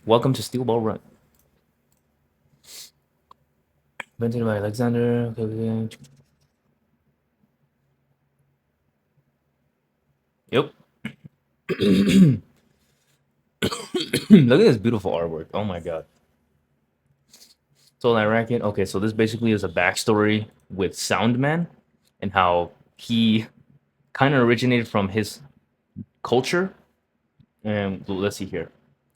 Welcome to Steel Ball Run. Invented by Alexander. Okay. Yep. Look at this beautiful artwork. Oh my god. So that racket. Okay, so this basically is a backstory with Soundman and how he kind of originated from his culture. And let's see here.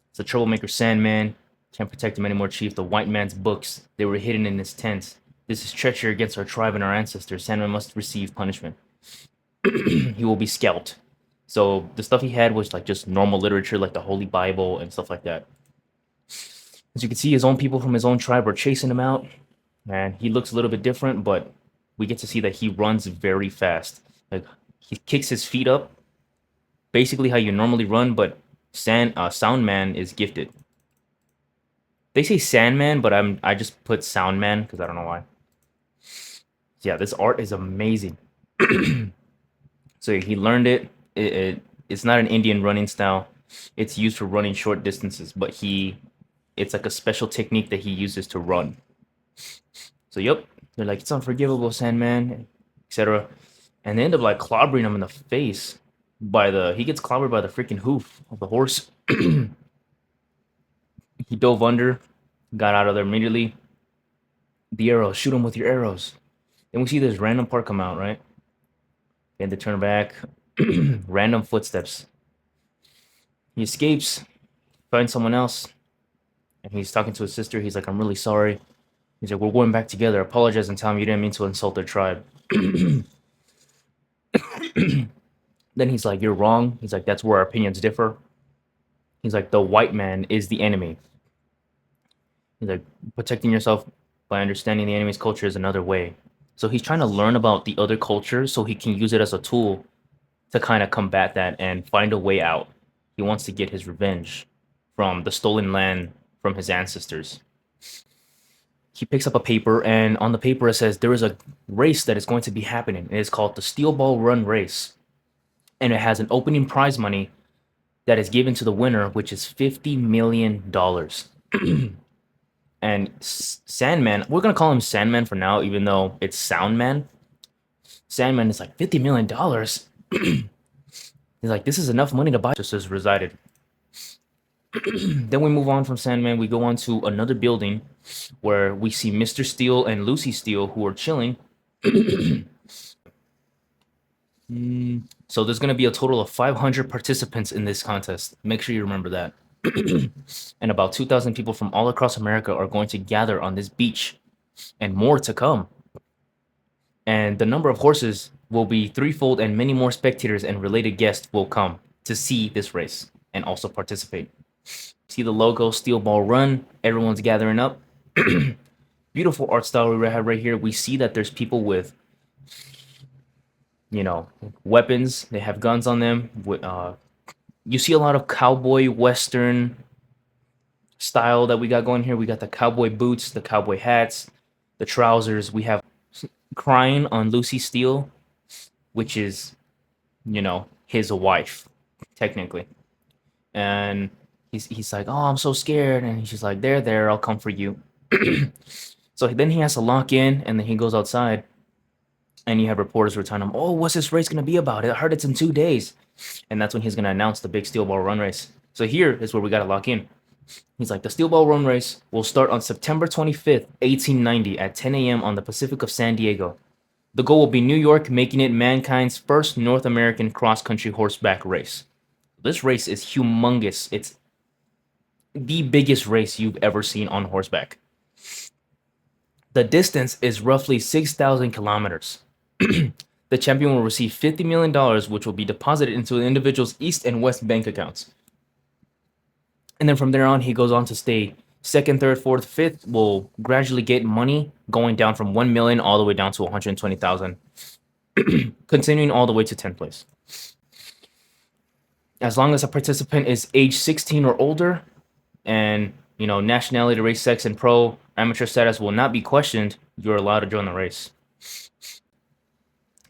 It's a troublemaker Sandman. Can't protect him anymore, Chief. The white man's books. They were hidden in his tent. This is treachery against our tribe and our ancestors. Sandman must receive punishment. He will be scalped. So the stuff he had was like just normal literature, like the Holy Bible and stuff like that. As you can see, his own people from his own tribe are chasing him out, and he looks a little bit different, but we get to see that he runs very fast. Like he kicks his feet up, basically how you normally run, but Soundman is gifted. They say Sandman, but I just put Soundman because I don't know why. Yeah, this art is amazing. So he learned it. It's not an Indian running style. It's used for running short distances, but it's like a special technique that he uses to run. So yep, they're like it's unforgivable, Sandman, etc. And they end up like clobbering him in the face he gets clobbered by the freaking hoof of the horse. He dove under, got out of there immediately. The arrows, shoot him with your arrows. Then we see this random part come out, right? And they turn back. Random footsteps. He escapes, finds someone else, and he's talking to his sister. He's like, I'm really sorry. He's like, we're going back together. Apologize and tell him you didn't mean to insult their tribe. Then he's like, you're wrong. He's like, that's where our opinions differ. He's like, the white man is the enemy. He's like, protecting yourself by understanding the enemy's culture is another way. So he's trying to learn about the other cultures so he can use it as a tool to kind of combat that and find a way out. He wants to get his revenge from the stolen land from his ancestors. He picks up a paper, and on the paper it says there is a race that is going to be happening. It is called the STEELBALLRUN race, and it has an opening prize money that is given to the winner, which is $50 million. And Sandman, we're gonna call him Sandman for now, even though it's Soundman. Sandman is like $50 million. He's like, this is enough money to buy. Just as resided. Then we move on from Sandman. We go on to another building where we see Mr. Steel and Lucy Steel, who are chilling. So there's going to be a total of 500 participants in this contest. Make sure you remember that. And about 2,000 people from all across America are going to gather on this beach, and more to come. And the number of horses will be threefold, and many more spectators and related guests will come to see this race and also participate. See the logo, Steel Ball Run. Everyone's gathering up. Beautiful art style we have right here. We see that there's people with, weapons. They have guns on them. You see a lot of cowboy western style that we got going here. We got the cowboy boots, the cowboy hats, the trousers. We have crying on Lucy Steel, which is, his wife, technically. And he's like, oh, I'm so scared. And she's like, there, I'll come for you. So then he has to lock in, and then he goes outside. And you have reporters who are telling him, oh, what's this race going to be about? I heard it's in 2 days. And that's when he's going to announce the big Steel Ball Run race. So here is where we got to lock in. He's like, the Steel Ball Run race will start on September 25th, 1890 at 10 a.m. on the Pacific of San Diego. The goal will be New York, making it mankind's first North American cross-country horseback race. This race is humongous. It's the biggest race you've ever seen on horseback. The distance is roughly 6,000 kilometers. The champion will receive $50 million, which will be deposited into the individual's East and West bank accounts. And then from there on, he goes on to stay second, third, fourth, fifth. Will gradually get money going down from 1 million all the way down to 120,000, continuing all the way to 10th place. As long as a participant is age 16 or older, and nationality, race, sex, and pro amateur status will not be questioned, you're allowed to join the race.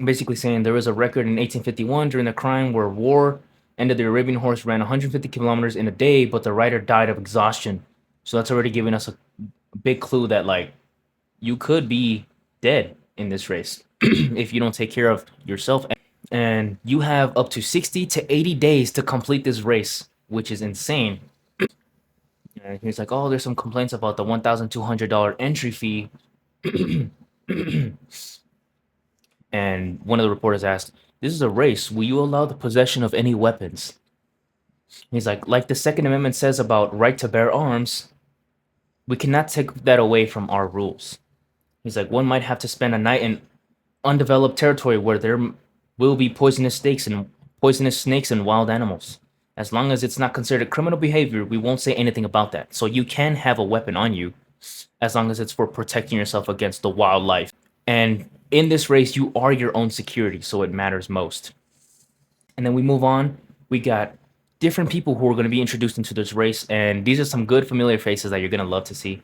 Basically saying there was a record in 1851 during the Crime War, Ended the Arabian horse ran 150 kilometers in a day, but the rider died of exhaustion. So that's already giving us a big clue that like you could be dead in this race if you don't take care of yourself. And you have up to 60 to 80 days to complete this race, which is insane. And he's like, oh, there's some complaints about the $1,200 entry fee. And one of the reporters asked, this is a race. Will you allow the possession of any weapons? He's like the Second Amendment says about right to bear arms, we cannot take that away from our rules. He's like, one might have to spend a night in undeveloped territory where there will be poisonous snakes and wild animals. As long as it's not considered criminal behavior, we won't say anything about that. So you can have a weapon on you as long as it's for protecting yourself against the wildlife. And in this race, you are your own security, so it matters most. And then we move on. We got different people who are going to be introduced into this race, and these are some good familiar faces that you're going to love to see.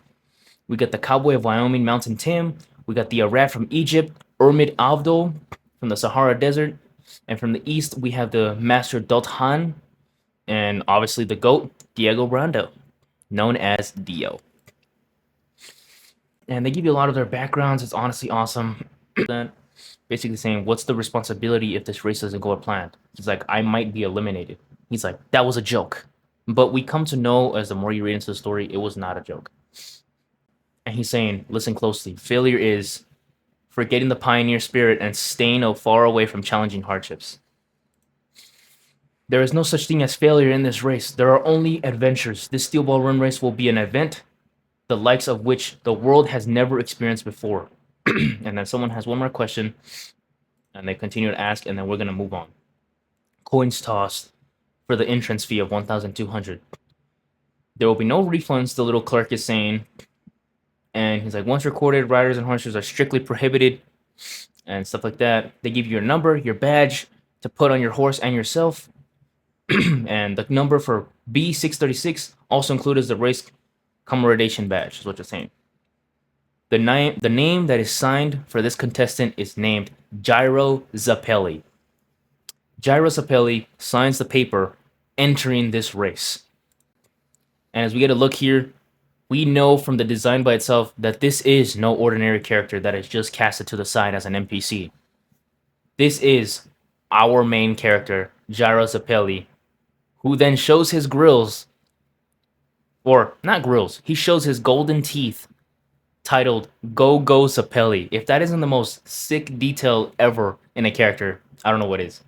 We got the Cowboy of Wyoming, Mountain Tim. We got the Arab from Egypt, Urmid Avdol from the Sahara Desert. And from the east, we have the Master Dothan, and obviously the GOAT, Diego Brando, known as Dio. And they give you a lot of their backgrounds. It's honestly awesome. Basically saying, what's the responsibility if this race doesn't go as planned? He's like, I might be eliminated. He's like, that was a joke. But we come to know, as the more you read into the story, it was not a joke. And he's saying, listen closely. Failure is forgetting the pioneer spirit and staying far away from challenging hardships. There is no such thing as failure in this race. There are only adventures. This Steel Ball Run race will be an event, the likes of which the world has never experienced before. And then someone has one more question, and they continue to ask, and then we're going to move on. Coins tossed for the entrance fee of $1,200. There will be no refunds, the little clerk is saying. And he's like, once recorded, riders and horses are strictly prohibited and stuff like that. They give you your number, your badge to put on your horse and yourself. And the number for B636 also included the race commemoration badge, is what you're saying. The name that is signed for this contestant is named Jairo Zappelli. Jairo Zappelli signs the paper entering this race. And as we get a look here, we know from the design by itself that this is no ordinary character that is just casted to the side as an NPC. This is our main character, Jairo Zappelli, who then shows his grills, or not grills, he shows his golden teeth titled Go Go Zappelli. If that isn't the most sick detail ever in a character, I don't know what is.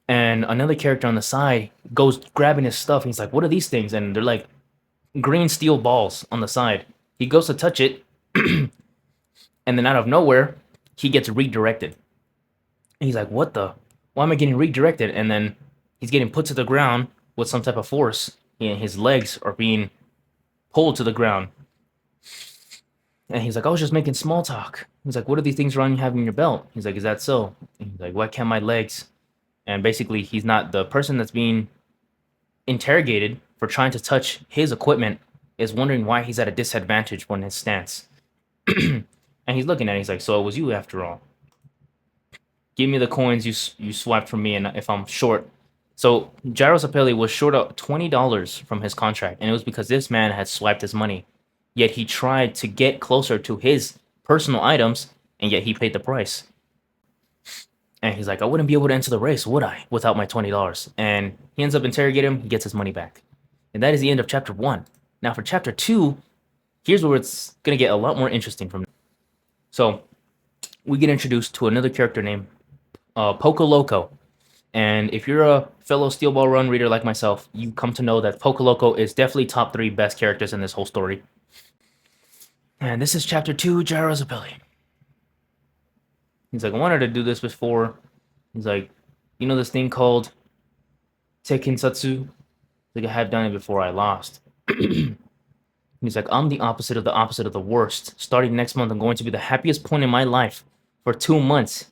And another character on the side goes grabbing his stuff. And he's like, what are these things? And they're like green steel balls on the side. He goes to touch it. And then out of nowhere, he gets redirected. And he's like, what the? Why am I getting redirected? And then he's getting put to the ground with some type of force. And his legs are being pulled to the ground. And he's like, I was just making small talk. He's like, what are these things around you have in your belt? He's like, is that so? And he's like, why can't my legs? And basically, he's not the person that's being interrogated for trying to touch his equipment is wondering why he's at a disadvantage when his stance. And he's looking at it. He's like, so it was you after all. Give me the coins you swiped from me, and if I'm short. So Jairo Zappelli was short of $20 from his contract, and it was because this man had swiped his money. Yet he tried to get closer to his personal items, and yet he paid the price. And he's like, I wouldn't be able to enter the race, would I, without my $20? And he ends up interrogating him. He gets his money back. And that is the end of chapter 1. Now for chapter 2, here's where it's going to get a lot more interesting from. So we get introduced to another character named Poco Loco. And if you're a fellow Steel Ball Run reader like myself, you come to know that Poco Loco is definitely top 3 best characters in this whole story. And this is chapter 2, Jairo Zappelli. He's like, I wanted to do this before. He's like, you know this thing called Tekinsatsu? Like, I have done it before, I lost. He's like, I'm the opposite of the worst. Starting next month, I'm going to be the happiest point in my life for 2 months.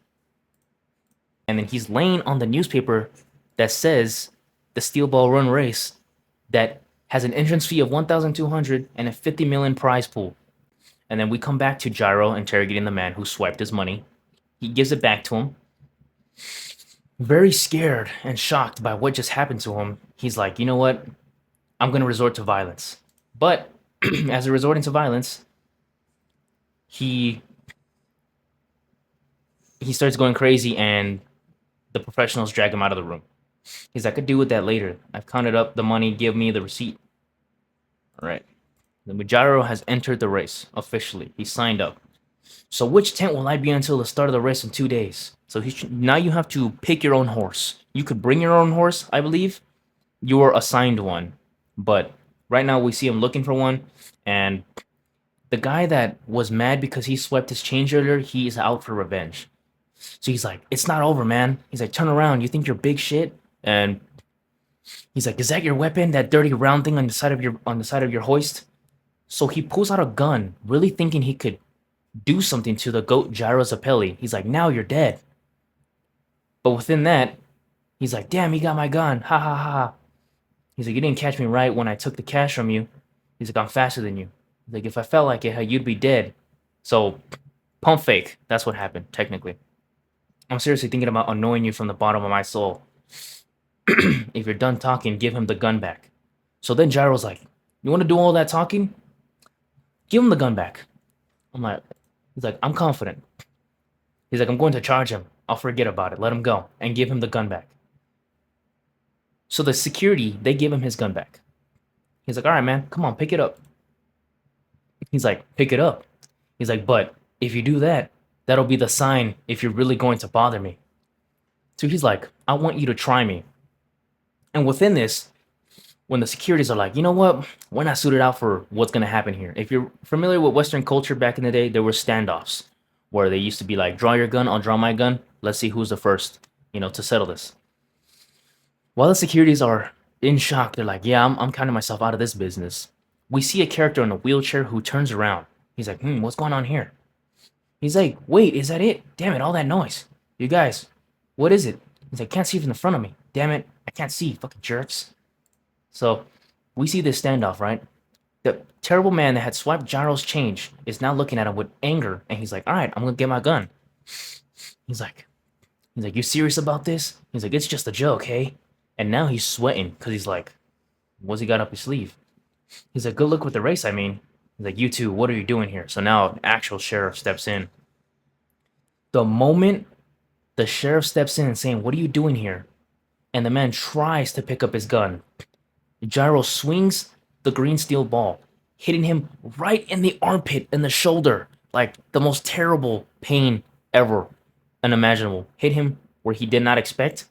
And then he's laying on the newspaper that says the Steel Ball Run race that has an entrance fee of $1,200 and a $50 million prize pool. And then we come back to Jairo interrogating the man who swiped his money. He gives it back to him. Very scared and shocked by what just happened to him, he's like, you know what? I'm going to resort to violence. But as a resorting to violence, he he starts going crazy and the professionals drag him out of the room. He's like, I could do with that later. I've counted up the money, give me the receipt. All right. The Mujaro has entered the race officially. He signed up. So which tent will I be until the start of the race in 2 days? So now you have to pick your own horse. You could bring your own horse, I believe. You are assigned one. But right now we see him looking for one. And the guy that was mad because he swept his change earlier, he is out for revenge. So he's like, it's not over, man. He's like, turn around. You think you're big shit? And he's like, is that your weapon? That dirty round thing on the side of your hoist? So he pulls out a gun, really thinking he could do something to the goat Gyro Zappelli. He's like, now you're dead. But within that, he's like, damn, he got my gun. Ha ha ha. He's like, you didn't catch me right when I took the cash from you. He's like, I'm faster than you. He's like, if I felt like it, you'd be dead. So, pump fake. That's what happened, technically. I'm seriously thinking about annoying you from the bottom of my soul. If you're done talking, give him the gun back. So then Gyro's like, you want to do all that talking? Give him the gun back. He's like, I'm confident. He's like, I'm going to charge him. I'll forget about it. Let him go and give him the gun back. So the security, they give him his gun back. He's like, all right, man, come on, pick it up. He's like, pick it up. He's like, but if you do that, that'll be the sign if you're really going to bother me. So he's like, I want you to try me. And within this, when the securities are like, you know what, we're not suited out for what's going to happen here. If you're familiar with Western culture back in the day, there were standoffs where they used to be like, draw your gun, I'll draw my gun. Let's see who's the first, to settle this. While the securities are in shock, they're like, yeah, I'm counting myself out of this business. We see a character in a wheelchair who turns around. He's like, what's going on here? He's like, wait, is that it? Damn it, all that noise. You guys, what is it? He's like, can't see from the front of me. Damn it, I can't see, fucking jerks. So, we see this standoff, right? The terrible man that had swiped Gyro's change is now looking at him with anger, and he's like, all right, I'm gonna get my gun. He's like, you serious about this? He's like, it's just a joke, hey? And now he's sweating, because he's like, what's he got up his sleeve? He's like, good luck with the race, I mean. He's like, you two, what are you doing here? So now an actual sheriff steps in. The moment the sheriff steps in and saying, what are you doing here? And the man tries to pick up his gun. Gyro swings the green steel ball, hitting him right in the armpit and the shoulder. Like the most terrible pain ever unimaginable. Hit him where he did not expect.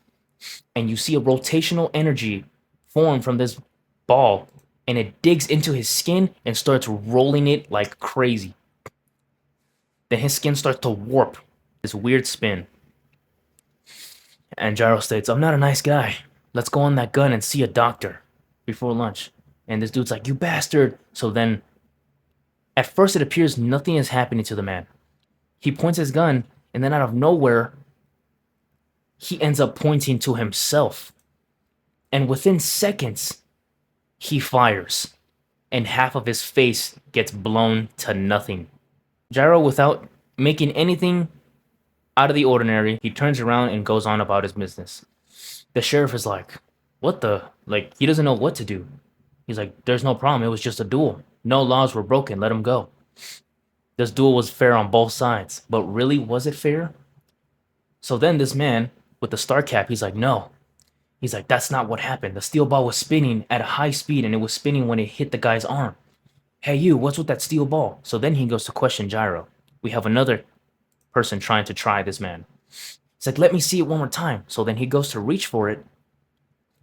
And you see a rotational energy form from this ball. And it digs into his skin and starts rolling it like crazy. Then his skin starts to warp. This weird spin. And Gyro states, I'm not a nice guy. Let's go on that gun and see a doctor before lunch. And this dude's like, you bastard. So then, at first it appears nothing is happening to the man. He points his gun, and then out of nowhere, he ends up pointing to himself. And within seconds, he fires. And half of his face gets blown to nothing. Gyro, without making anything out of the ordinary, he turns around and goes on about his business. The sheriff is like, what the? Like, he doesn't know what to do. He's like, there's no problem. It was just a duel. No laws were broken. Let him go. This duel was fair on both sides. But really, was it fair? So then this man with the star cap, he's like, no. He's like, that's not what happened. The steel ball was spinning at a high speed, and it was spinning when it hit the guy's arm. Hey, you, what's with that steel ball? So then he goes to question Gyro. We have another person trying to try this man. He's like, let me see it one more time. So then he goes to reach for it.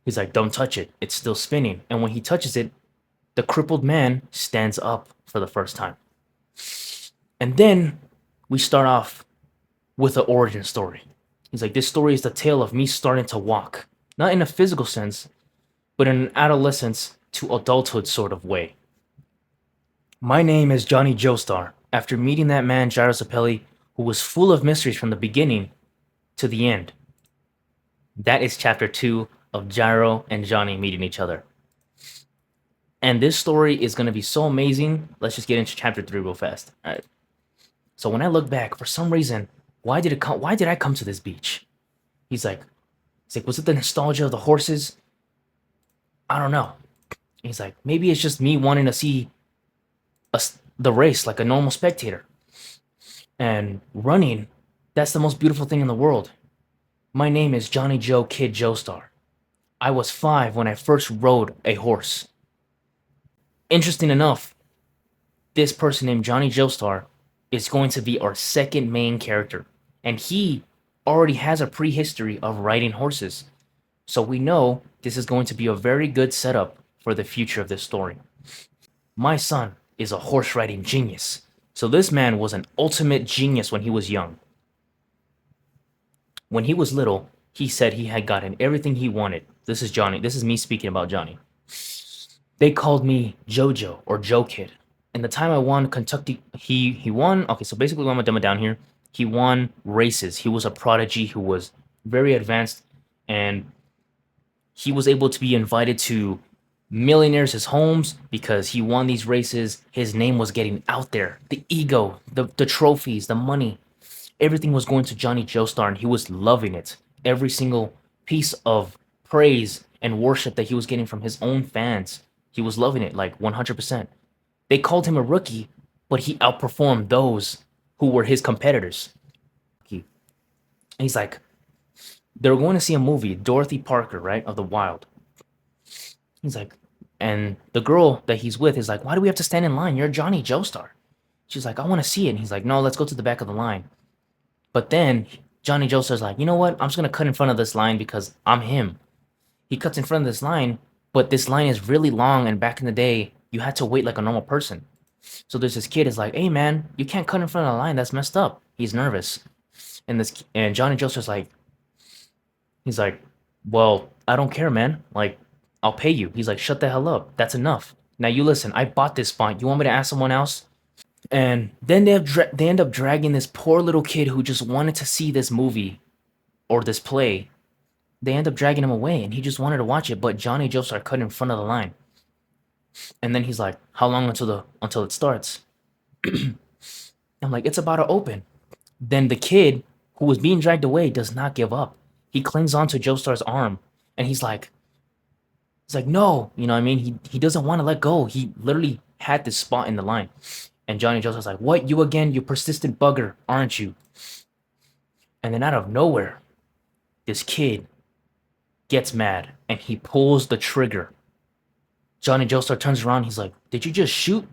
He's like, don't touch it. It's still spinning. And when he touches it, the crippled man stands up for the first time. And then we start off with an origin story. He's like, this story is the tale of me starting to walk. Not in a physical sense, but in an adolescence to adulthood sort of way. My name is Johnny Joestar. After meeting that man, Gyro Zappelli, who was full of mysteries from the beginning to the end. That is chapter 2 of Gyro and Johnny meeting each other. And this story is going to be so amazing. Let's just get into chapter 3 real fast. All right. So when I look back, for some reason, why did I come to this beach? He's like, He's like, was it the nostalgia of the horses? I don't know. He's like, maybe it's just me wanting to see the race like a normal spectator. And running, that's the most beautiful thing in the world. My name is Johnny Joe Kid Joestar. I was 5 when I first rode a horse. Interesting enough, this person named Johnny Joestar is going to be our second main character. And he already has a prehistory of riding horses. So we know this is going to be a very good setup for the future of this story. My son is a horse riding genius. So this man was an ultimate genius when he was young. When he was little, he said he had gotten everything he wanted. This is Johnny. This is me speaking about Johnny. They called me JoJo or Joe Kid. And the time I won Kentucky, he won. Okay, so basically, I'm gonna dumb it down here. He won races. He was a prodigy who was very advanced, and he was able to be invited to millionaires' homes because he won these races. His name was getting out there. The ego, the trophies, the money, everything was going to Johnny Joestar, and he was loving it. Every single piece of praise and worship that he was getting from his own fans, he was loving it like 100%. They called him a rookie, but he outperformed those who were his competitors. He's like, they were going to see a movie, Dorothy Parker, right, of the Wild. He's like, and the girl that he's with is like, why do we have to stand in line? You're Johnny Joestar. She's like, I want to see it. And he's like, no, let's go to the back of the line. But then Johnny Joestar's like, you know what? I'm just going to cut in front of this line because I'm him. He cuts in front of this line, but this line is really long. And back in the day, you had to wait like a normal person. So there's this kid is like, hey, man, you can't cut in front of the line. That's messed up. He's nervous. And Johnny Joestar's like, he's like, well, I don't care, man. Like, I'll pay you. He's like, shut the hell up. That's enough. Now you listen. I bought this spot. You want me to ask someone else? And then they end up dragging this poor little kid who just wanted to see this movie or this play. They end up dragging him away, and he just wanted to watch it. But Johnny Joestar cut in front of the line. And then he's like, how long until it starts? I'm like, it's about to open. Then the kid who was being dragged away does not give up. He clings onto Joestar's arm, and he's like, no, you know what I mean? He doesn't want to let go. He literally had this spot in the line. And Johnny Joestar's like, what? You again? You persistent bugger, aren't you? And then out of nowhere, this kid gets mad, and he pulls the trigger. Johnny Joestar turns around. He's like, did you just shoot?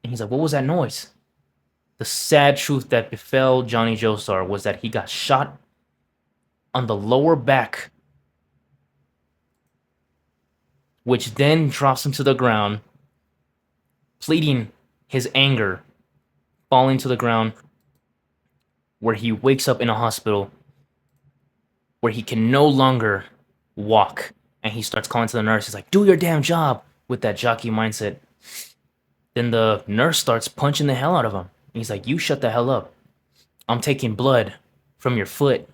And he's like, what was that noise? The sad truth that befell Johnny Joestar was that he got shot on the lower back, which then drops him to the ground, pleading his anger, falling to the ground, where he wakes up in a hospital, where he can no longer walk. And he starts calling to the nurse. He's like, do your damn job, with that jockey mindset. Then the nurse starts punching the hell out of him. And he's like, you shut the hell up. I'm taking blood from your foot.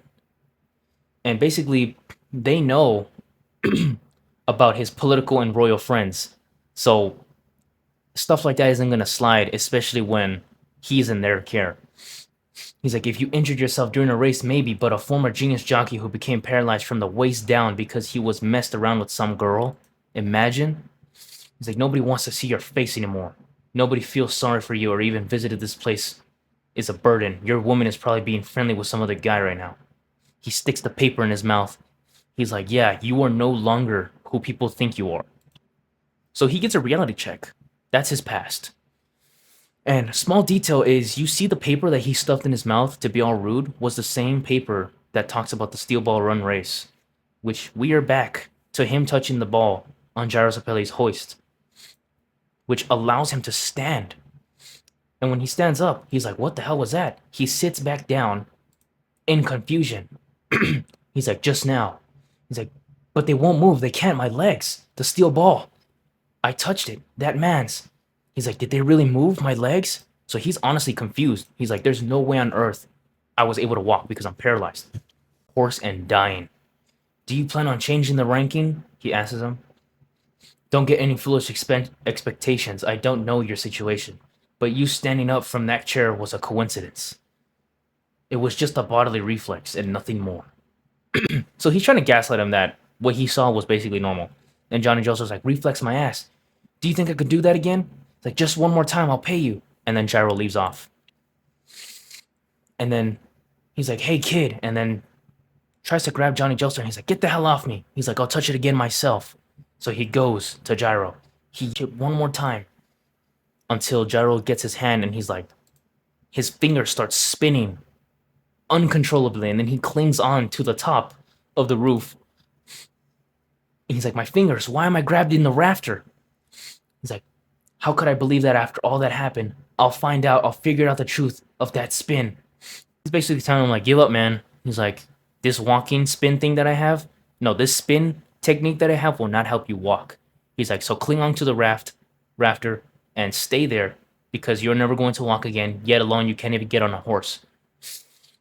And basically, they know about his political and royal friends. So stuff like that isn't going to slide, especially when he's in their care. He's like, if you injured yourself during a race, maybe, but a former genius jockey who became paralyzed from the waist down because he was messed around with some girl, imagine? He's like, nobody wants to see your face anymore. Nobody feels sorry for you or even visited this place is a burden. Your woman is probably being friendly with some other guy right now. He sticks the paper in his mouth. He's like, yeah, you are no longer who people think you are. So he gets a reality check. That's his past. And small detail is, you see the paper that he stuffed in his mouth to be all rude was the same paper that talks about the STEELBALLRUN race, which we are back to him touching the ball on Gyro Sapelli's hoist, which allows him to stand. And when he stands up, he's like, what the hell was that? He sits back down in confusion. He's like, just now. He's like, but they won't move. They can't. My legs. The steel ball. I touched it. That man's. He's like, did they really move my legs? So he's honestly confused. He's like, there's no way on earth I was able to walk because I'm paralyzed. Hoarse and dying. Do you plan on changing the ranking? He asks him. Don't get any foolish expectations. I don't know your situation. But you standing up from that chair was a coincidence. It was just a bodily reflex and nothing more. So he's trying to gaslight him that what he saw was basically normal. And Johnny Joseph's like, reflex my ass. Do you think I could do that again? It's like, just one more time, I'll pay you. And then Gyro leaves off. And then he's like, hey, kid. And then tries to grab Johnny Joseph. And he's like, get the hell off me. He's like, I'll touch it again myself. So he goes to Gyro. He hit one more time until Gyro gets his hand and he's like, his finger starts spinning uncontrollably. And then he clings on to the top of the roof. And he's like, my fingers, why am I grabbed in the rafter? He's like, how could I believe that after all that happened? I'll find out. I'll figure out the truth of that spin. He's basically telling him, like, give up, man. He's like, this walking spin thing that I have, no, this spin technique that I have will not help you walk. He's like, so cling on to the rafter, and stay there because you're never going to walk again, yet alone you can't even get on a horse.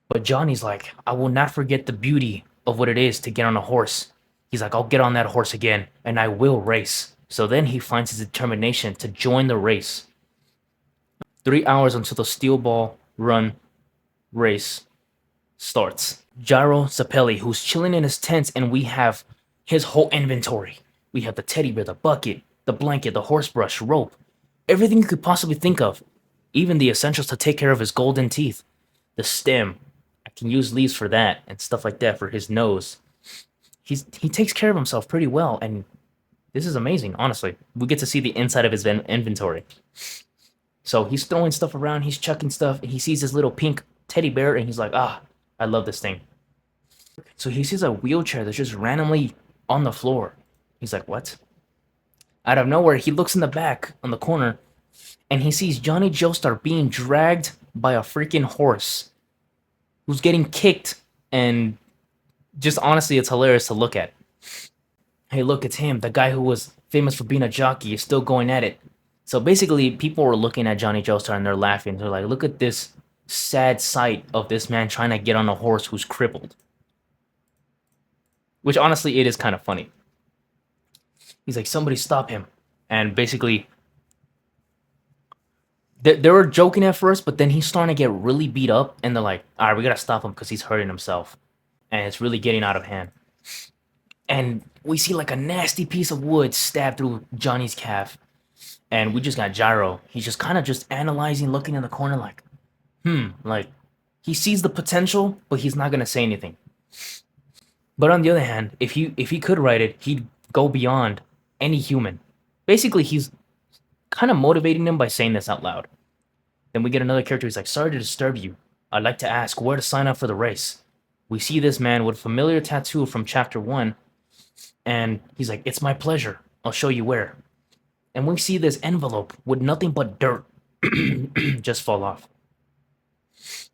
But Johnny's like, I will not forget the beauty of what it is to get on a horse. He's like, I'll get on that horse again, and I will race. So then he finds his determination to join the race. 3 hours until the Steel Ball Run race starts. Gyro Zapelli, who's chilling in his tent, and we have his whole inventory. We have the teddy bear, the bucket, the blanket, the horse brush, rope, everything you could possibly think of. Even the essentials to take care of his golden teeth. The stem, I can use leaves for that, and stuff like that for his nose. He takes care of himself pretty well, and this is amazing, honestly. We get to see the inside of his inventory. So he's throwing stuff around, he's chucking stuff, and he sees this little pink teddy bear, and he's like, ah, I love this thing. So he sees a wheelchair that's just randomly on the floor. He's like, what? Out of nowhere, he looks in the back, on the corner, and he sees Johnny Joestar being dragged by a freaking horse who's getting kicked, and just honestly, it's hilarious to look at. Hey, look, it's him. The guy who was famous for being a jockey is still going at it. So basically, people were looking at Johnny Joestar and they're laughing. They're like, look at this sad sight of this man trying to get on a horse who's crippled. Which honestly, it is kind of funny. He's like, somebody stop him. And basically, they were joking at first, but then he's starting to get really beat up. And they're like, all right, we got to stop him because he's hurting himself. And it's really getting out of hand. And we see like a nasty piece of wood stabbed through Johnny's calf. And we just got Gyro. He's just kind of just analyzing, looking in the corner like, like, he sees the potential, but he's not going to say anything. But on the other hand, if he could write it, he'd go beyond any human. Basically, he's kind of motivating them by saying this out loud. Then we get another character. He's like, sorry to disturb you. I'd like to ask where to sign up for the race. We see this man with a familiar tattoo from chapter 1. And he's like, it's my pleasure. I'll show you where. And we see this envelope with nothing but dirt just fall off.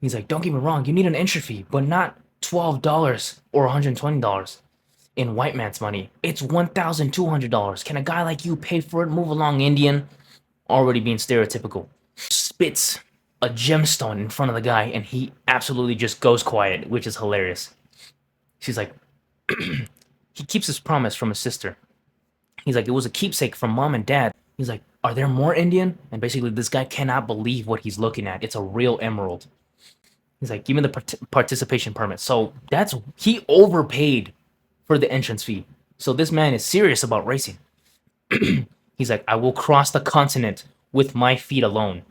He's like, don't get me wrong, you need an entry fee, but not $12 or $120 in white man's money. It's $1,200. Can a guy like you pay for it? Move along, Indian. Already being stereotypical. Spits a gemstone in front of the guy, and he absolutely just goes quiet, which is hilarious. She's like, he keeps his promise from his sister. He's like, it was a keepsake from mom and dad. He's like, are there more Indian? And basically, this guy cannot believe what he's looking at. It's a real emerald. He's like, give me the participation permit. So he overpaid for the entrance fee. So this man is serious about racing. He's like, I will cross the continent with my feet alone.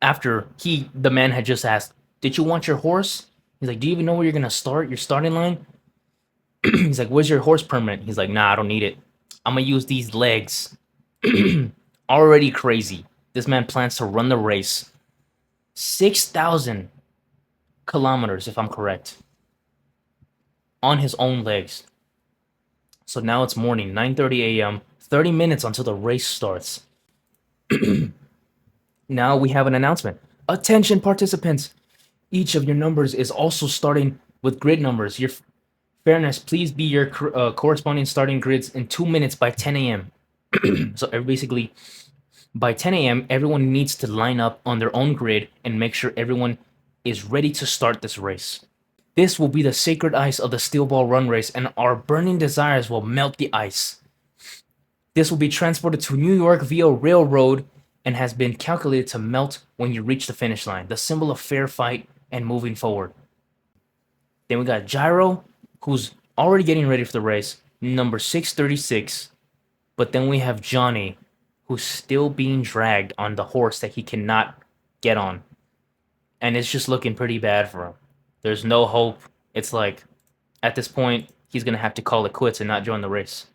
After the man had just asked, did you want your horse? He's like, do you even know where you're going to start? Your starting line? He's like, where's your horse permit? He's like, nah, I don't need it. I'm going to use these legs. Already crazy. This man plans to run the race. 6,000 kilometers, if I'm correct. On his own legs. So now it's morning, 9:30 a.m., 30 minutes until the race starts. Now we have an announcement. Attention participants. Each of your numbers is also starting with grid numbers. Your fairness, please be your corresponding starting grids in 2 minutes by 10 a.m. So basically, by 10 a.m., everyone needs to line up on their own grid and make sure everyone is ready to start this race. This will be the sacred ice of the Steel Ball Run race, and our burning desires will melt the ice. This will be transported to New York via railroad and has been calculated to melt when you reach the finish line, the symbol of fair fight and moving forward. Then we got Gyro, who's already getting ready for the race, number 636. But then we have Johnny, who's still being dragged on the horse that he cannot get on. And it's just looking pretty bad for him. There's no hope. It's like, at this point, he's going to have to call it quits and not join the race.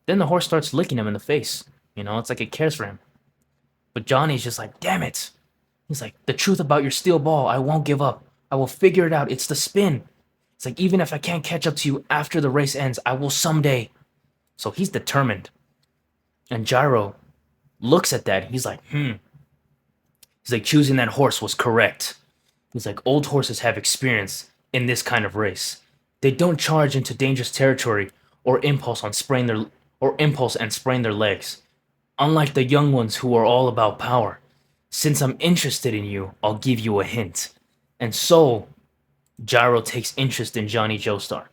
Then the horse starts licking him in the face. You know, it's like it cares for him. But Johnny's just like, damn it. He's like, the truth about your steel ball, I won't give up. I will figure it out. It's the spin. It's like, even if I can't catch up to you after the race ends, I will someday. So he's determined. And Gyro looks at that. He's like, He's like, choosing that horse was correct. He's like, old horses have experience in this kind of race. They don't charge into dangerous territory or impulse and sprain their legs. Unlike the young ones who are all about power. Since I'm interested in you, I'll give you a hint. And so, Gyro takes interest in Johnny Joestar.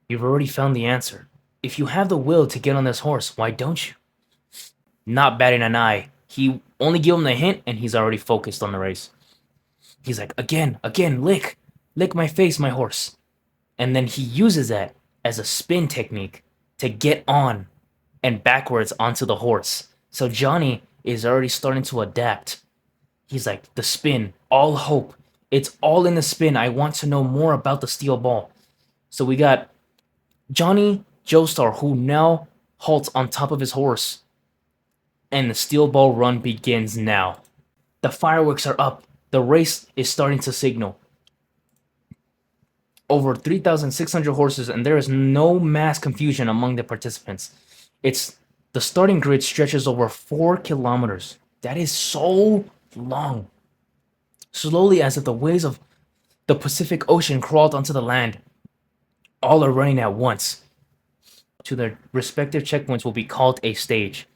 You've already found the answer. If you have the will to get on this horse, why don't you? Not batting an eye. He only gave him the hint, and he's already focused on the race. He's like, again, lick. Lick my face, my horse. And then he uses that as a spin technique to get on and backwards onto the horse. So Johnny is already starting to adapt. He's like, the spin, all hope. It's all in the spin. I want to know more about the steel ball. So we got Johnny Joestar, who now halts on top of his horse. And the steel ball run begins now. The fireworks are up. The race is starting to signal. Over 3,600 horses, and there is no mass confusion among the participants. The starting grid stretches over 4 kilometers. That is so long. Slowly, as if the waves of the Pacific Ocean crawled onto the land. All are running at once. To their respective checkpoints will be called a stage.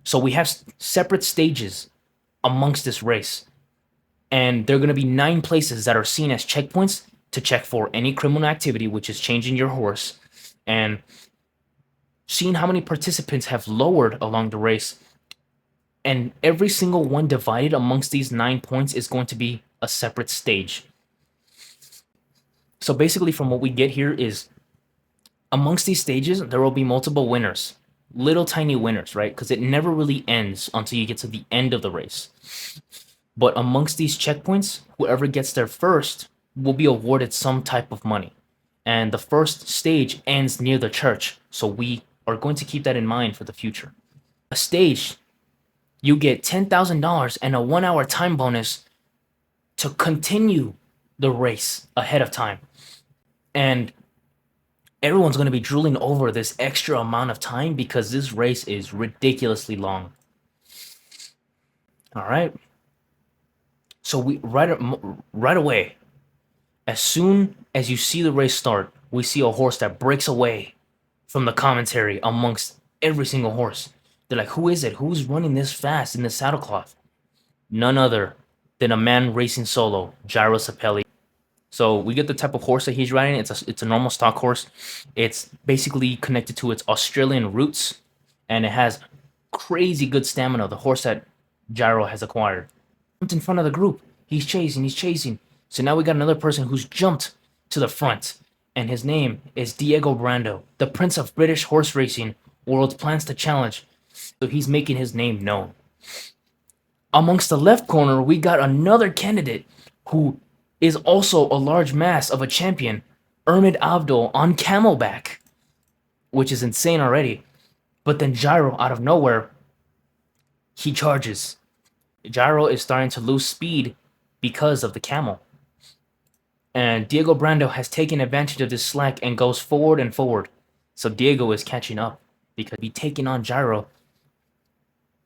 So we have separate stages amongst this race. And there are going to be 9 places that are seen as checkpoints to check for any criminal activity, which is changing your horse, and seeing how many participants have lowered along the race. And every single one divided amongst these 9 points is going to be a separate stage. So basically from what we get here is, amongst these stages, there will be multiple winners. Little tiny winners, right? Because it never really ends until you get to the end of the race. But amongst these checkpoints, whoever gets there first will be awarded some type of money. And the first stage ends near the church, so we are going to keep that in mind for the future. A stage, you get $10,000 and a 1-hour time bonus to continue the race ahead of time. And everyone's going to be drooling over this extra amount of time because this race is ridiculously long. All right. So we right away, as soon as you see the race start, we see a horse that breaks away from the commentary amongst every single horse. They're like, who is it? Who's running this fast in the saddlecloth? None other than a man racing solo, Gyro Sapelli. So we get the type of horse that he's riding. It's a normal stock horse. It's basically connected to its Australian roots, and it has crazy good stamina, the horse that Gyro has acquired. In front of the group. He's chasing. So now we got another person who's jumped to the front, and his name is Diego Brando, the Prince of British Horse Racing World plans to challenge. So he's making his name known. Amongst the left corner, we got another candidate who is also a large mass of a champion, Ermid Abdul on camelback, which is insane already. But then Gyro, out of nowhere, he charges. Gyro is starting to lose speed because of the camel. And Diego Brando has taken advantage of this slack and goes forward and forward. So Diego is catching up because he's taking on Gyro.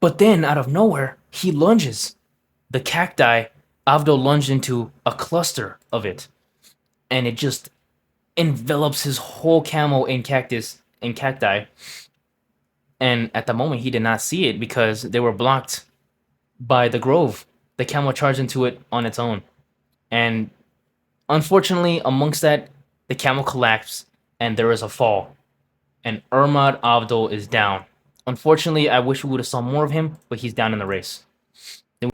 But then, out of nowhere, he lunges. The cacti, Abdo lunged into a cluster of it. And it just envelops his whole camel in cacti. And at the moment, he did not see it because they were blocked by the grove. The camel charged into it on its own. And unfortunately, amongst that, the camel collapsed and there is a fall. And Ermad Abdul is down. Unfortunately, I wish we would have saw more of him, but he's down in the race.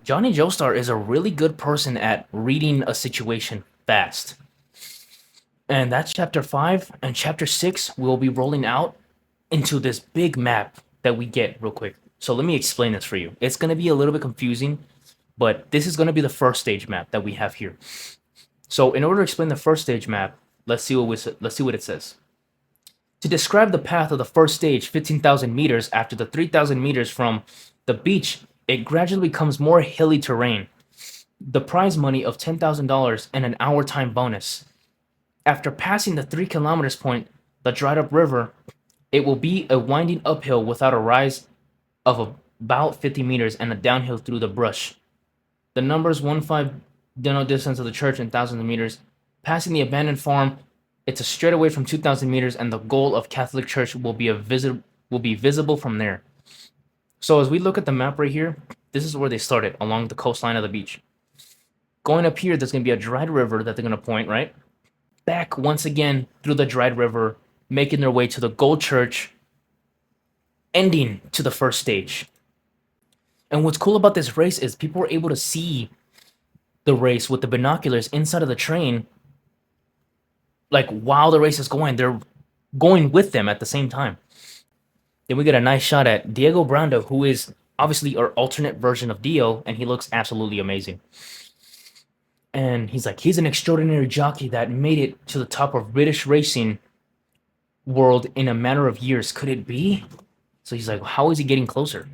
Johnny Joestar is a really good person at reading a situation fast. And that's chapter 5. And chapter 6 will be rolling out into this big map that we get real quick. So let me explain this for you. It's going to be a little bit confusing, but this is going to be the first stage map that we have here. So in order to explain the first stage map, let's see what it says. To describe the path of the first stage, 15,000 meters after the 3,000 meters from the beach, it gradually becomes more hilly terrain. The prize money of $10,000 and an hour time bonus. After passing the 3 kilometers point, the dried up river, it will be a winding uphill without a rise of about 50 meters and a downhill through the brush. The numbers 1-5 denote distance of the church in thousands of meters. Passing the abandoned farm, it's a straightaway from 2,000 meters, and the goal of Catholic Church will be visible from there. So as we look at the map right here, this is where they started, along the coastline of the beach. Going up here, there's going to be a dried river that they're going to point, right? Back once again through the dried river, making their way to the Gold Church, ending to the first stage. And what's cool about this race is people were able to see the race with the binoculars inside of the train. Like, while the race is going, they're going with them at the same time. Then we get a nice shot at Diego Brando, who is obviously our alternate version of Dio, and he looks absolutely amazing. And he's like, he's an extraordinary jockey that made it to the top of British racing world in a matter of years. Could it be? So he's like, how is he getting closer?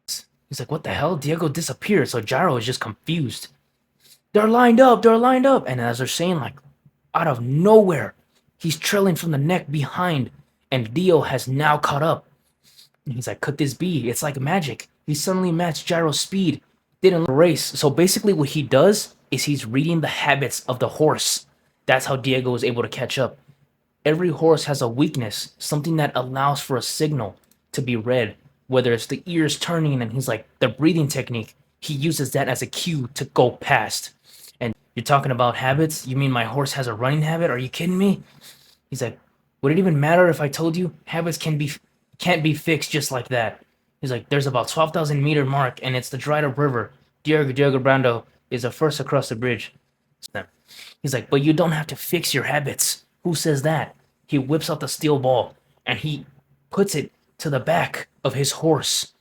He's like, what the hell? Diego disappeared. So Gyro is just confused. They're lined up. They're lined up. And as they're saying, like, out of nowhere, he's trailing from the neck behind. And Dio has now caught up. And he's like, could this be? It's like magic. He suddenly matched Gyro's speed. Didn't race. So basically what he does is he's reading the habits of the horse. That's how Diego was able to catch up. Every horse has a weakness, something that allows for a signal to be read, whether it's the ears turning, and he's like, the breathing technique, he uses that as a cue to go past. And you're talking about habits? You mean my horse has a running habit? Are you kidding me? He's like, would it even matter if I told you habits can't be fixed just like that? He's like, there's about 12,000 meter mark, and it's the dried up river. Diego Brando is the first across the bridge. He's like, but you don't have to fix your habits. Who says that? He whips out the steel ball, and he puts it to the back of his horse,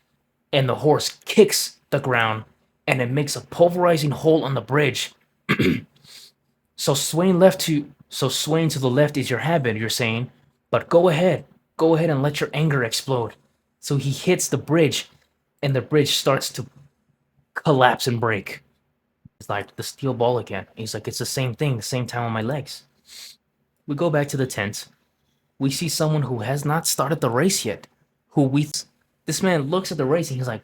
and the horse kicks the ground, and it makes a pulverizing hole on the bridge. So swaying to the left is your habit, you're saying, but go ahead and let your anger explode. So he hits the bridge, and the bridge starts to collapse and break. It's like the steel ball again. He's like, it's the same thing, the same time on my legs. We go back to the tent. We see someone who has not started the race yet. This man looks at the race and he's like,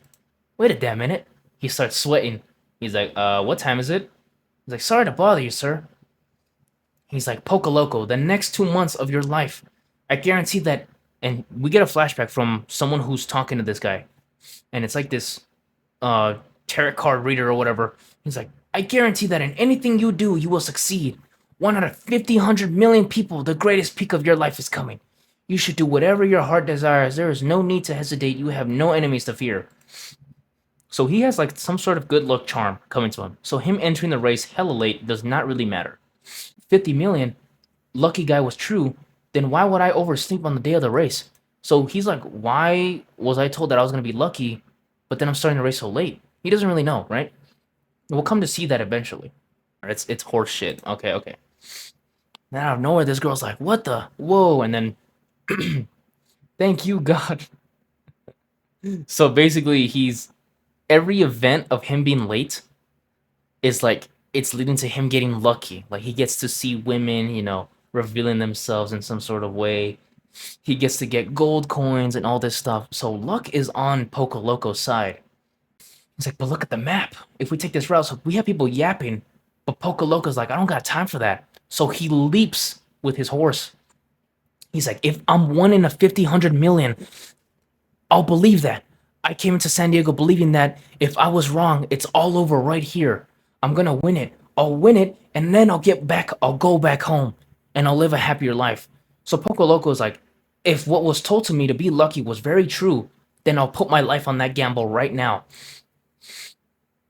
wait a damn minute. He starts sweating. He's like, what time is it? He's like, sorry to bother you, sir. He's like, Poco Loco, the next 2 months of your life, I guarantee that. And we get a flashback from someone who's talking to this guy. And it's like this tarot card reader or whatever. He's like, I guarantee that in anything you do, you will succeed. 1 out of 50, 100 million people, the greatest peak of your life is coming. You should do whatever your heart desires. There is no need to hesitate. You have no enemies to fear. So he has like some sort of good luck charm coming to him. So him entering the race hella late does not really matter. 50 million, lucky guy was true, then why would I oversleep on the day of the race? So he's like, why was I told that I was going to be lucky, but then I'm starting the race so late? He doesn't really know, right? We'll come to see that eventually. It's horse shit. Okay. Then out of nowhere, this girl's like, what the? Whoa. And then, thank you, God. So basically, every event of him being late is like, it's leading to him getting lucky. Like, he gets to see women, revealing themselves in some sort of way. He gets to get gold coins and all this stuff. So luck is on Poco Loco's side. He's like, but look at the map. If we take this route, so we have people yapping, but Poco Loco's like, I don't got time for that. So he leaps with his horse. He's like, if I'm 1 in a 50, 100 million, I'll believe that. I came into San Diego believing that if I was wrong, it's all over right here. I'm gonna win it. I'll win it, and then I'll go back home, and I'll live a happier life. So Poco Loco is like, if what was told to me to be lucky was very true, then I'll put my life on that gamble right now.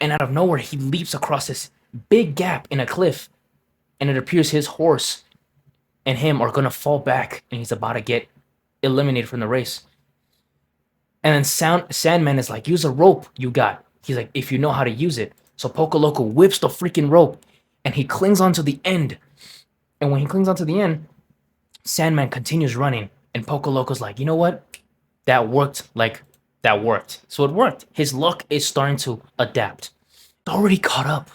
And out of nowhere, he leaps across this big gap in a cliff, and it appears his horse and him are gonna fall back, and he's about to get eliminated from the race. And then Sandman is like, use a rope you got. He's like, if you know how to use it. So Poco Loco whips the freaking rope, and he clings onto the end. And when he clings onto the end, Sandman continues running, and Poco Loco's like, you know what? That worked. Like, that worked. So it worked. His luck is starting to adapt. It's already caught up.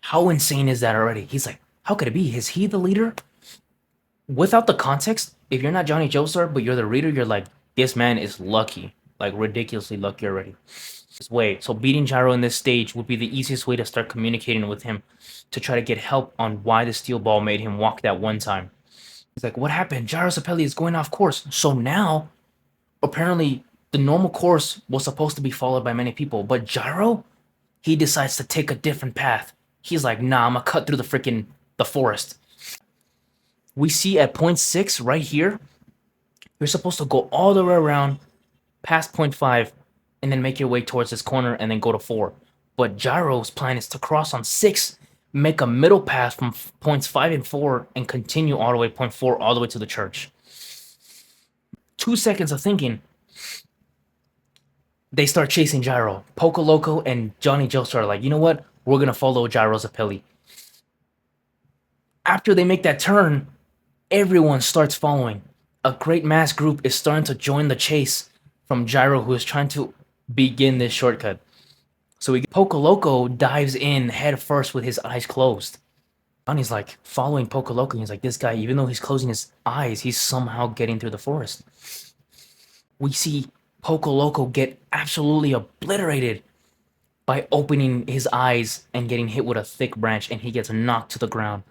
How insane is that already? He's like, how could it be? Is he the leader? Without the context, if you're not Johnny Joestar, but you're the reader, you're like, this man is lucky. Like, ridiculously lucky already. Way. So beating Gyro in this stage would be the easiest way to start communicating with him to try to get help on why the steel ball made him walk that one time. He's like, what happened? Gyro Sapelli is going off course. So now, apparently, the normal course was supposed to be followed by many people, but Gyro, he decides to take a different path. He's like, nah, I'm gonna cut through the forest. We see at point 6 right here, you're supposed to go all the way around past point 5 and then make your way towards this corner and then go to 4. But Gyro's plan is to cross on 6, make a middle path from points 5 and 4, and continue all the way to point 4, all the way to the church. 2 seconds of thinking, they start chasing Gyro. Poco Loco and Johnny Joestar are like, you know what? We're going to follow Gyro Sapelli. After they make that turn, everyone starts following. A great mass group is starting to join the chase from Gyro, who is trying to begin this shortcut. So Poco Loco dives in head first with his eyes closed. Johnny's like following Poco Loco. He's like, this guy, even though he's closing his eyes, he's somehow getting through the forest. We see Poco Loco get absolutely obliterated by opening his eyes and getting hit with a thick branch, and he gets knocked to the ground.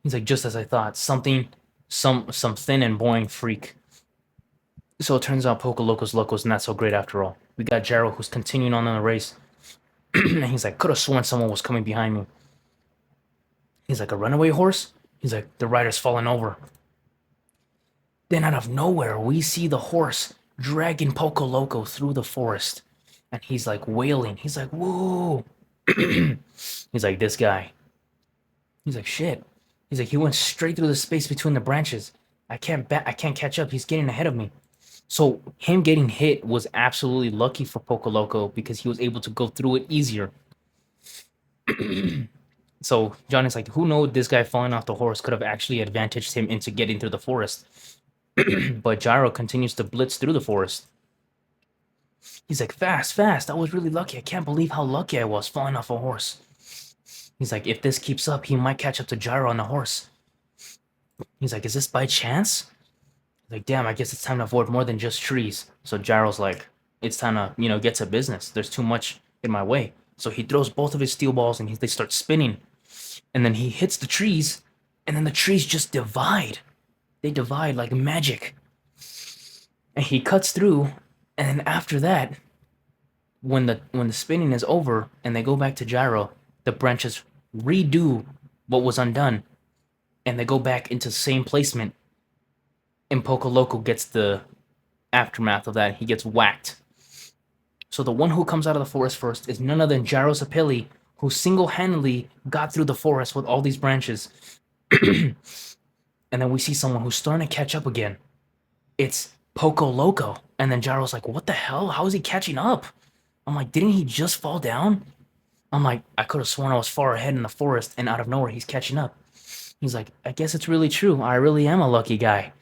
He's like, just as I thought, some thin and boring freak. So it turns out Poco Loco's luck was not so great after all. We got Gyro, who's continuing on in the race. And he's like, could have sworn someone was coming behind me. He's like, a runaway horse? He's like, the rider's fallen over. Then out of nowhere, we see the horse dragging Poco Loco through the forest. And he's like wailing. He's like, whoa. He's like, this guy. He's like, shit. He's like, he went straight through the space between the branches. I can't catch up. He's getting ahead of me. So him getting hit was absolutely lucky for Poco Loco because he was able to go through it easier. So Johnny's like, who knows, this guy falling off the horse could have actually advantaged him into getting through the forest. But Gyro continues to blitz through the forest. He's like, fast, fast. I was really lucky. I can't believe how lucky I was falling off a horse. He's like, if this keeps up, he might catch up to Gyro on the horse. He's like, is this by chance? He's like, damn, I guess it's time to avoid more than just trees. So Gyro's like, it's time to, get to business. There's too much in my way. So he throws both of his steel balls and they start spinning. And then he hits the trees, and then the trees just divide. They divide like magic. And he cuts through, and then after that, when the spinning is over and they go back to Gyro, the branches redo what was undone, and they go back into the same placement. And Poco Loco gets the aftermath of that. He gets whacked. So the one who comes out of the forest first is none other than Gyro Sapelli, who single-handedly got through the forest with all these branches. And then we see someone who's starting to catch up again. It's Poco Loco. And then Gyro's like, what the hell? How is he catching up? I'm like, didn't he just fall down? I'm like, I could have sworn I was far ahead in the forest, and out of nowhere, he's catching up. He's like, I guess it's really true. I really am a lucky guy.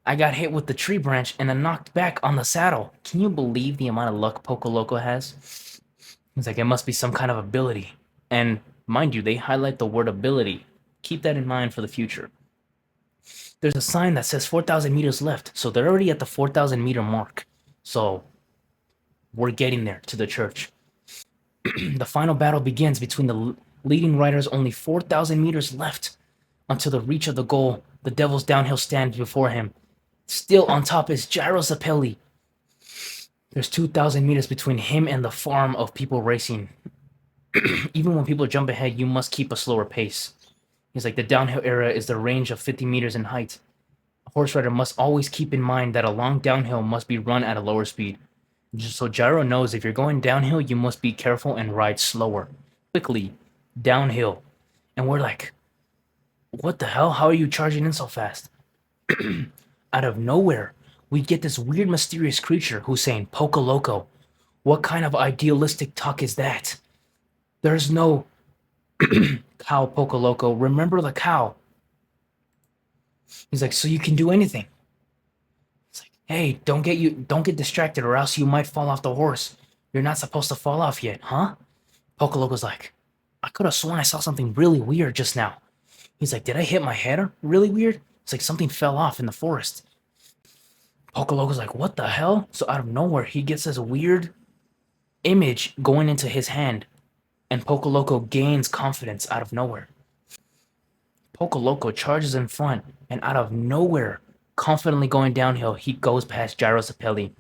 I got hit with the tree branch and then knocked back on the saddle. Can you believe the amount of luck Poco Loco has? He's like, it must be some kind of ability. And mind you, they highlight the word ability. Keep that in mind for the future. There's a sign that says 4,000 meters left, so they're already at the 4,000 meter mark. So we're getting there to the church. The final battle begins between the leading riders, only 4,000 meters left until the reach of the goal. The Devil's downhill stands before him. Still on top is Gyro Sapelli. There's 2,000 meters between him and the farm of people racing. Even when people jump ahead, you must keep a slower pace. He's like, the downhill area is the range of 50 meters in height. A horse rider must always keep in mind that a long downhill must be run at a lower speed. So Gyro knows if you're going downhill, you must be careful and ride slower. Quickly, downhill. And we're like, what the hell? How are you charging in so fast? Out of nowhere, we get this weird, mysterious creature who's saying, Poco Loco. What kind of idealistic talk is that? There's no cow, Poco Loco. Remember the cow. He's like, so you can do anything. It's like, hey, don't get distracted or else you might fall off the horse. You're not supposed to fall off yet, huh? Poco Loco's like, I could have sworn I saw something really weird just now. He's like, did I hit my head really weird? It's like something fell off in the forest. Poco Loco's like, what the hell? So out of nowhere, he gets this weird image going into his hand, and Poco Loco gains confidence out of nowhere. Poco Loco charges in front, and out of nowhere, confidently going downhill, he goes past Gyro Sapelli.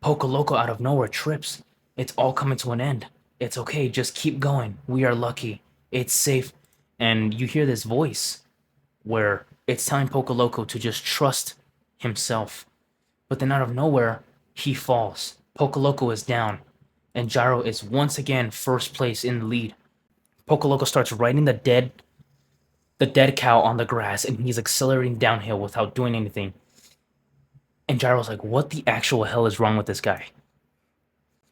Poco Loco out of nowhere trips. It's all coming to an end. It's okay, just keep going. We are lucky. It's safe. And you hear this voice where it's telling Poco Loco to just trust himself. But then out of nowhere, he falls. Poco Loco is down, and Gyro is once again first place in the lead. Poco Loco starts riding the dead cow on the grass, and he's accelerating downhill without doing anything. And Gyro's like, what the actual hell is wrong with this guy?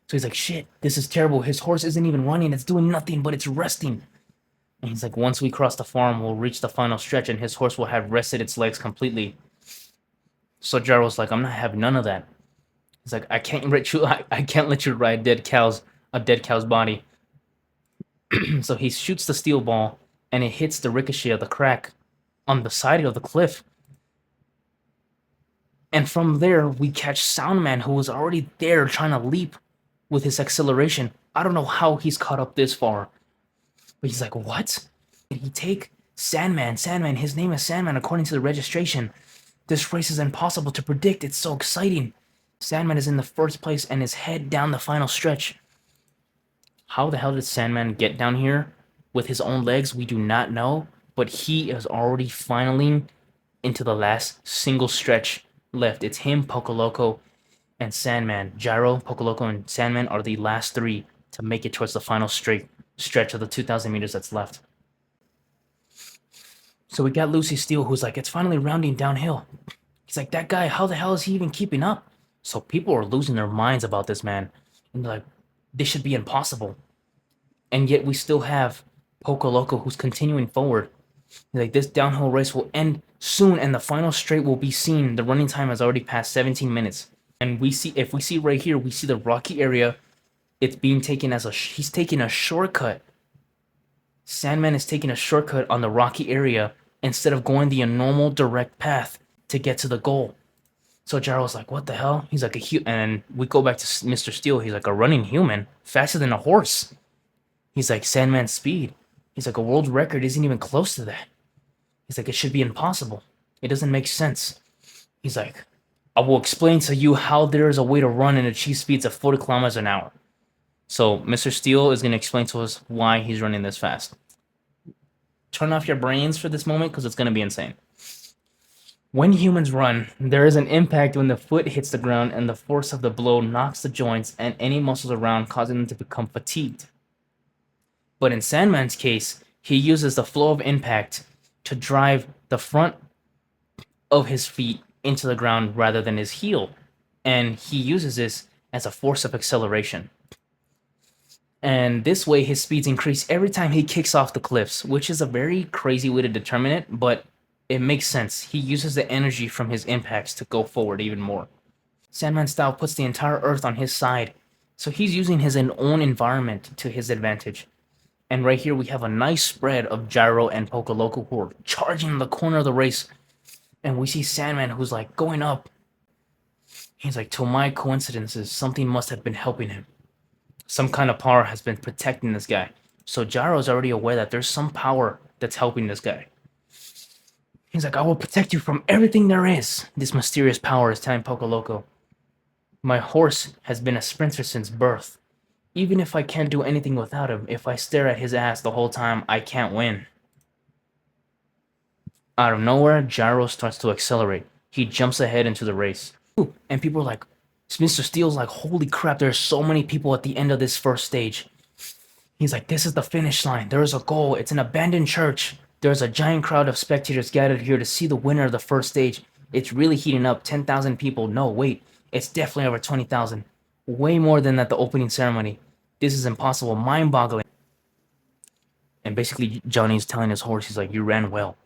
So he's like, shit, this is terrible. His horse isn't even running. It's doing nothing, but it's resting. And he's like, once we cross the farm, we'll reach the final stretch, and his horse will have rested its legs completely. So Gyro's like, I'm not having none of that. He's like, I can't let you ride a dead cow's body. So he shoots the steel ball, and it hits the ricochet of the crack on the side of the cliff. And from there, we catch Soundman, who was already there trying to leap with his acceleration. I don't know how he's caught up this far. But he's like, what? Did he take Sandman? Sandman, his name is Sandman according to the registration. This race is impossible to predict. It's so exciting. Sandman is in the first place and is head down the final stretch. How the hell did Sandman get down here with his own legs? We do not know. But he is already finally into the last single stretch left. It's him, Poco Loco, and Sandman. Gyro, Poco Loco, and Sandman are the last three to make it towards the final stretch of the 2,000 meters that's left. So we got Lucy Steele, who's like, it's finally rounding downhill. He's like, that guy, how the hell is he even keeping up? So people are losing their minds about this man. And they're like, this should be impossible. And yet we still have Poco Loco, who's continuing forward. He's like, this downhill race will end soon, and the final straight will be seen. The running time has already passed 17 minutes. And if we see right here, we see the rocky area. It's being taken as he's taking a shortcut. Sandman is taking a shortcut on the rocky area instead of going the normal direct path to get to the goal. So Gyro's like, what the hell? He's like, and we go back to Mr. Steele. He's like, a running human? Faster than a horse. He's like, Sandman's speed. He's like, a world record isn't even close to that. He's like, it should be impossible. It doesn't make sense. He's like, I will explain to you how there is a way to run and achieve speeds of 40 kilometers an hour. So Mr. Steele is going to explain to us why he's running this fast. Turn off your brains for this moment because it's going to be insane. When humans run, there is an impact when the foot hits the ground, and the force of the blow knocks the joints and any muscles around, causing them to become fatigued. But in Sandman's case, he uses the flow of impact to drive the front of his feet into the ground rather than his heel. And he uses this as a force of acceleration. And this way, his speeds increase every time he kicks off the cliffs, which is a very crazy way to determine it, but it makes sense. He uses the energy from his impacts to go forward even more. Sandman style puts the entire earth on his side, so he's using his own environment to his advantage. And right here, we have a nice spread of Gyro and Poco Loco who are charging in the corner of the race. And we see Sandman, who's like going up. He's like, to my coincidences, something must have been helping him. Some kind of power has been protecting this guy. So Gyro is already aware that there's some power that's helping this guy. He's like, I will protect you from everything there is. This mysterious power is telling Poco Loco. My horse has been a sprinter since birth. Even if I can't do anything without him, if I stare at his ass the whole time, I can't win. Out of nowhere, Gyro starts to accelerate. He jumps ahead into the race. And people are like, Mr. Steele's like, holy crap, there's so many people at the end of this first stage. He's like, this is the finish line. There is a goal. It's an abandoned church. There's a giant crowd of spectators gathered here to see the winner of the first stage. It's really heating up. 10,000 people. No, wait. It's definitely over 20,000. Way more than at the opening ceremony. This is impossible. Mind-boggling. And basically, Johnny's telling his horse, he's like, you ran well.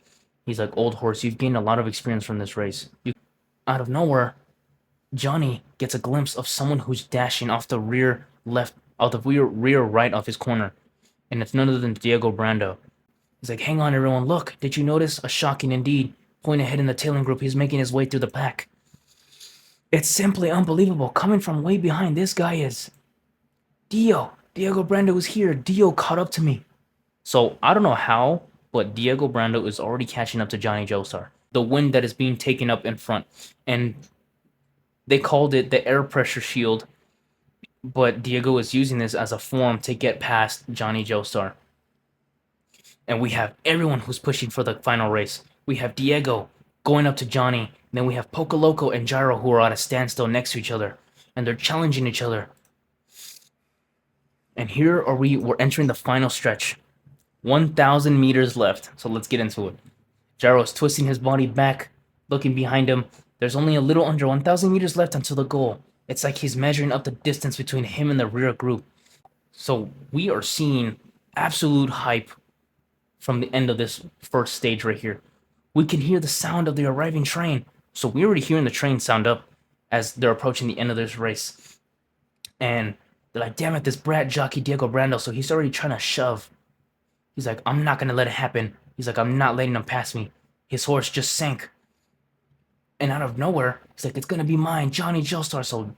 He's like, old horse, you've gained a lot of experience from this race. Out of nowhere, Johnny gets a glimpse of someone who's dashing off the rear left, out the rear right of his corner. And it's none other than Diego Brando. He's like, hang on, everyone, look, did you notice? A shocking indeed. Point ahead in the tailing group, he's making his way through the pack. It's simply unbelievable. Coming from way behind, this guy is... Diego Brando is here. Dio caught up to me. So, I don't know how, but Diego Brando is already catching up to Johnny Joestar. The wind that is being taken up in front. And they called it the air pressure shield, but Diego is using this as a form to get past Johnny Joestar. And we have everyone who's pushing for the final race. We have Diego going up to Johnny, and then we have Poco Loco and Gyro who are at a standstill next to each other, and they're challenging each other. And here are we're entering the final stretch. 1,000 meters left, so let's get into it. Gyro is twisting his body back, looking behind him. There's only a little under 1,000 meters left until the goal. It's like he's measuring up the distance between him and the rear group. So we are seeing absolute hype from the end of this first stage right here. We can hear the sound of the arriving train. So we're already hearing the train sound up as they're approaching the end of this race. And they're like, damn it, this brat jockey Diego Brando. So he's already trying to shove. He's like, I'm not going to let it happen. He's like, I'm not letting him pass me. His horse just sank. And out of nowhere, he's like, it's going to be mine, Johnny Joestar. So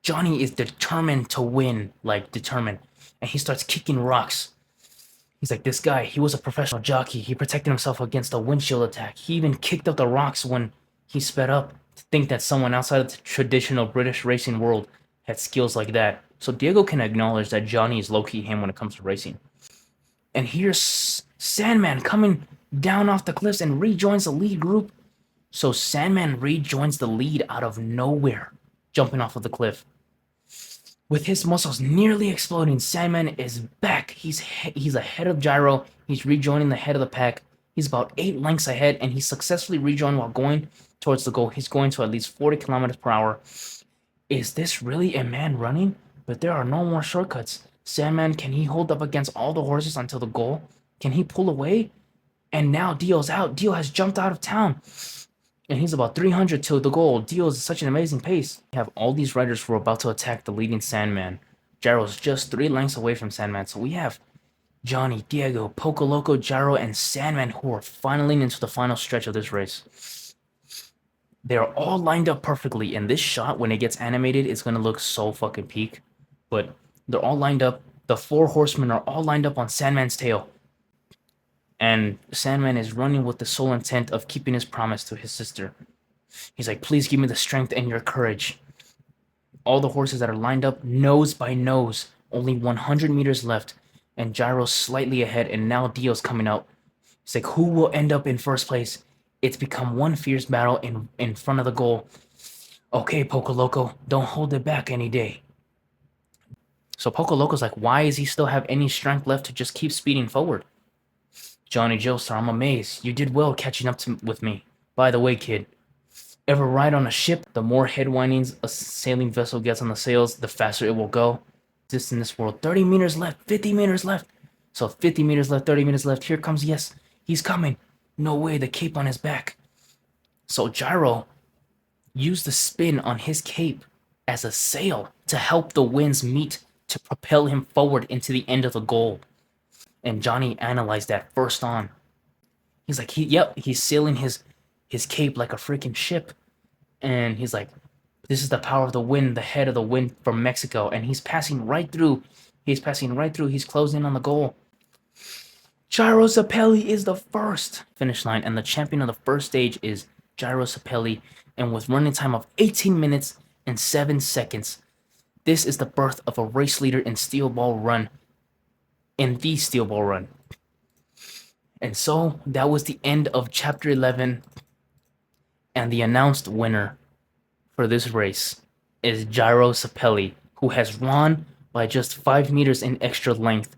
Johnny is determined to win, like determined. And he starts kicking rocks. He's like, this guy, he was a professional jockey. He protected himself against a windshield attack. He even kicked up the rocks when he sped up. To think that someone outside of the traditional British racing world had skills like that. So Diego can acknowledge that Johnny is low-key him when it comes to racing. And here's Sandman coming down off the cliffs and rejoins the lead group. So Sandman rejoins the lead out of nowhere, jumping off of the cliff. With his muscles nearly exploding, Sandman is back. He's ahead of Gyro. He's rejoining the head of the pack. He's about 8 lengths ahead, and he successfully rejoined while going towards the goal. He's going to at least 40 kilometers per hour. Is this really a man running? But there are no more shortcuts. Sandman, can he hold up against all the horses until the goal? Can he pull away? And now Dio's out. Dio has jumped out of town. And he's about 300 to the goal. Dio is such an amazing pace. We have all these riders who are about to attack the leading Sandman. Gyro's just 3 lengths away from Sandman. So we have Johnny, Diego, Poco Loco, Gyro, and Sandman who are filing into the final stretch of this race. They're all lined up perfectly. And this shot, when it gets animated, is going to look so fucking peak. But they're all lined up. The 4 horsemen are all lined up on Sandman's tail. And Sandman is running with the sole intent of keeping his promise to his sister. He's like, please give me the strength and your courage. All the horses that are lined up, nose by nose. Only 100 meters left. And Gyro's slightly ahead, and now Dio's coming out. He's like, who will end up in first place? It's become one fierce battle in front of the goal. Okay, Poco Loco, don't hold it back any day. So Poco Loco's like, why does he still have any strength left to just keep speeding forward? Johnny Joestar, I'm amazed. You did well catching up with me. By the way, kid, ever ride on a ship? The more head windings a sailing vessel gets on the sails, the faster it will go. This in this world. 30 meters left, 50 meters left. So 50 meters left, 30 meters left. Here comes, yes, he's coming. No way, the cape on his back. So Gyro used the spin on his cape as a sail to help the winds meet to propel him forward into the end of the goal. And Johnny analyzed that first on. He's like, he's sailing his cape like a freaking ship. And he's like, this is the power of the wind, the head of the wind from Mexico. And he's passing right through. He's passing right through. He's closing in on the goal. Gyro Sapelli is the first finish line. And the champion of the first stage is Gyro Sapelli. And with running time of 18 minutes and 7 seconds. This is the birth of a race leader in Steel Ball Run. In the Steel Ball Run. And so that was the end of chapter 11, and the announced winner for this race is Gyro Sapelli, who has won by just 5 meters in extra length,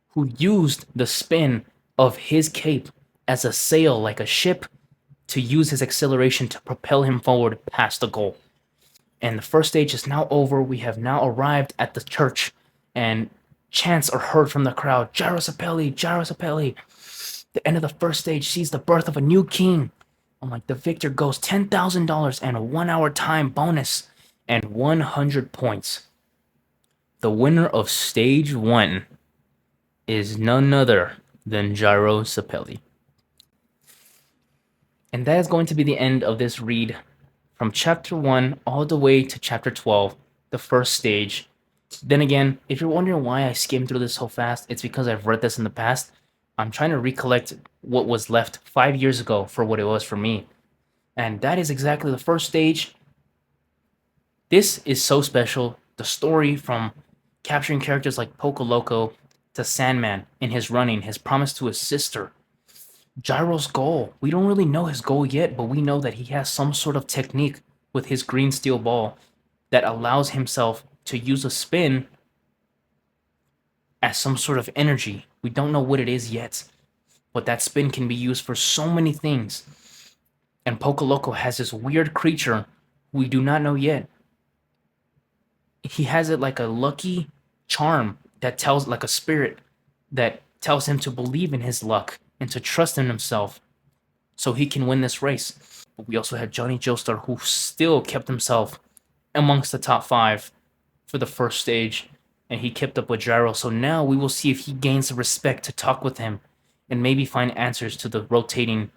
who used the spin of his cape as a sail, like a ship, to use his acceleration to propel him forward past the goal. And the first stage is now over. We have now arrived at the church, and chants are heard from the crowd. Gyro Sapelli, Gyro Sapelli. The end of the first stage sees the birth of a new king. I'm like, the victor goes $10,000 and a 1 hour time bonus and 100 points. The winner of stage 1 is none other than Gyro Sapelli. And that is going to be the end of this read from chapter 1 all the way to chapter 12, the first stage. Then again, if you're wondering why I skimmed through this so fast, it's because I've read this in the past. I'm trying to recollect what was left 5 years ago for what it was for me. And that is exactly the first stage. This is so special. The story from capturing characters like Poco Loco to Sandman in his running, his promise to his sister, Gyro's goal. We don't really know his goal yet, but we know that he has some sort of technique with his green steel ball that allows himself to use a spin as some sort of energy. We don't know what it is yet, but that spin can be used for so many things. And Poco Loco has this weird creature we do not know yet. He has it like a lucky charm that tells, like a spirit that tells him to believe in his luck and to trust in himself so he can win this race. But we also had Johnny Joestar, who still kept himself amongst the top 5 for the first stage, and he kept up with Gyro. So now we will see if he gains the respect to talk with him and maybe find answers to the rotating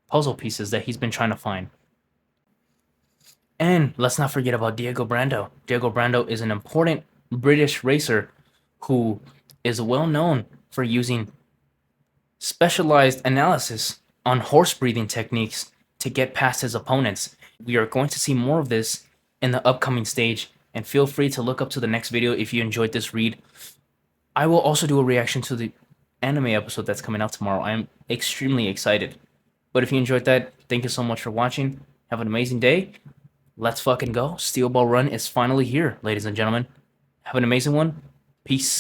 puzzle pieces that he's been trying to find. And let's not forget about Diego Brando. Diego Brando is an important British racer who is well known for using specialized analysis on horse breathing techniques to get past his opponents. We are going to see more of this in the upcoming stage, and feel free to look up to the next video if you enjoyed this read. I will also do a reaction to the anime episode that's coming out tomorrow. I am extremely excited. But if you enjoyed that, thank you so much for watching. Have an amazing day. Let's fucking go. Steel Ball Run is finally here, ladies and gentlemen. Have an amazing one. Peace.